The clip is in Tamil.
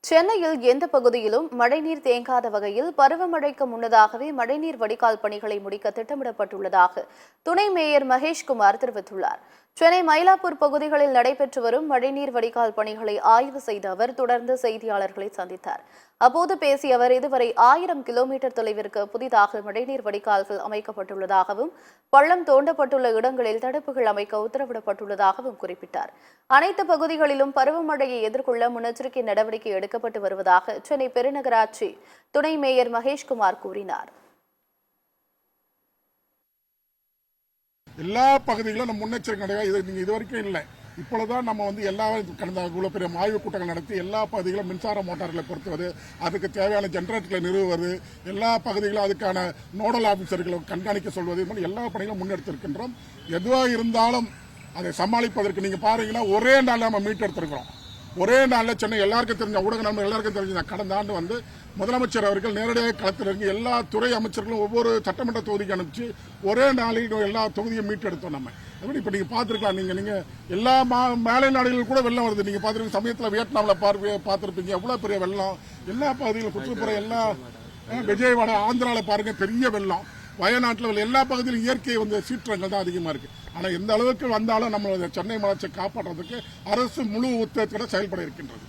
சென்னையில் எந்த பகுதியிலும் மழைநீர் தேங்காத வகையில் பருவமழைக்கு முன்னதாகவே மழைநீர் வடிகால் பணிகளை முடிக்க திட்டமிடப்பட்டுள்ளதாக துணை மேயர் மகேஷ்குமார் தெரிவித்துள்ளார். சென்னை மயிலாப்பூர் பகுதிகளில் நடைபெற்று வரும் மழைநீர் வடிகால் பணிகளை ஆய்வு செய்த அவர் தொடர்ந்து செய்தியாளர்களை சந்தித்தார். அப்போது பேசிய அவர் இதுவரை 1000 கிலோமீட்டர் தொலைவிற்கு புதிதாக மழைநீர் வடிகால்கள் அமைக்கப்பட்டுள்ளதாகவும் பள்ளம் தோண்டப்பட்டுள்ள இடங்களில் தடுப்புகள் அமைக்க உத்தரவிடப்பட்டுள்ளதாகவும் குறிப்பிட்டார். அனைத்து பகுதிகளிலும் பருவமழையை எதிர்கொள்ள முன்னெச்சரிக்கை நடவடிக்கை எடுக்கப்பட்டு வருவதாக சென்னை பெருநகராட்சி துணை மேயர் மகேஷ்குமார் கூறினார். எல்லா பகுதிகளும் நம்ம முன்னெச்சரிக்கை நடவடிக்கை இது வரைக்கும் இல்லை. இப்பொழுதுதான் நம்ம எல்லா கடந்த இவ்வளவு பெரிய ஆய்வுக் கூட்டங்கள் நடத்தி எல்லா பகுதிகளும் மின்சார மோட்டார்களை பொறுத்துவது, அதுக்கு தேவையான ஜெனரேட்டர்களை நிறுவுவது, எல்லா பகுதிகளும் அதுக்கான நோடல் ஆபீசர்களை கண்காணிக்க சொல்வது, இது மாதிரி எல்லா பணிகளும் முன்னெடுத்திருக்கின்றோம். எதுவாக இருந்தாலும் அதை சமாளிப்பதற்கு நீங்க பாருங்கன்னா ஒரே நாள் நம்ம மீட்டெடுத்திருக்கிறோம். ஒரே நாளில் சென்னை எல்லாருக்கும் தெரிஞ்ச ஊடக நண்பர்கள் எல்லாருக்கும் தெரிஞ்ச கடந்த ஆண்டு முதலமைச்சர் அவர்கள் நேரடியாக களத்தில் இறங்கி எல்லா துறை அமைச்சர்களும் ஒவ்வொரு சட்டமன்ற தொகுதிக்கு அனுப்பிச்சு ஒரே நாளில் எல்லா தொகுதியும் மீட்டெடுத்தோம். நம்ம எப்படி இப்போ நீங்க பார்த்துருக்கலாம். நீங்க எல்லா மேலை நாடுகளில் கூட வெள்ளம் வருது. நீங்க பார்த்துருக்க சமயத்தில் வியட்நாமில் பார்த்துருப்பீங்க எவ்வளவு பெரிய வெள்ளம். எல்லா பகுதிகளும் சுற்றுப்புற எல்லா விஜயவாடா ஆந்திராவில் பாருங்க பெரிய வெள்ளம். வயநாட்டில் எல்லா பகுதியிலும் இயற்கை சீற்றங்கள் தான் அதிகமாக இருக்கு. ஆனால் எந்த அளவுக்கு வந்தாலும் நம்ம சென்னை மாநகராட்சியை காப்பாற்றுறதுக்கு அரசு முழு ஒத்துழைப்போட செயல்பட இருக்கின்றது.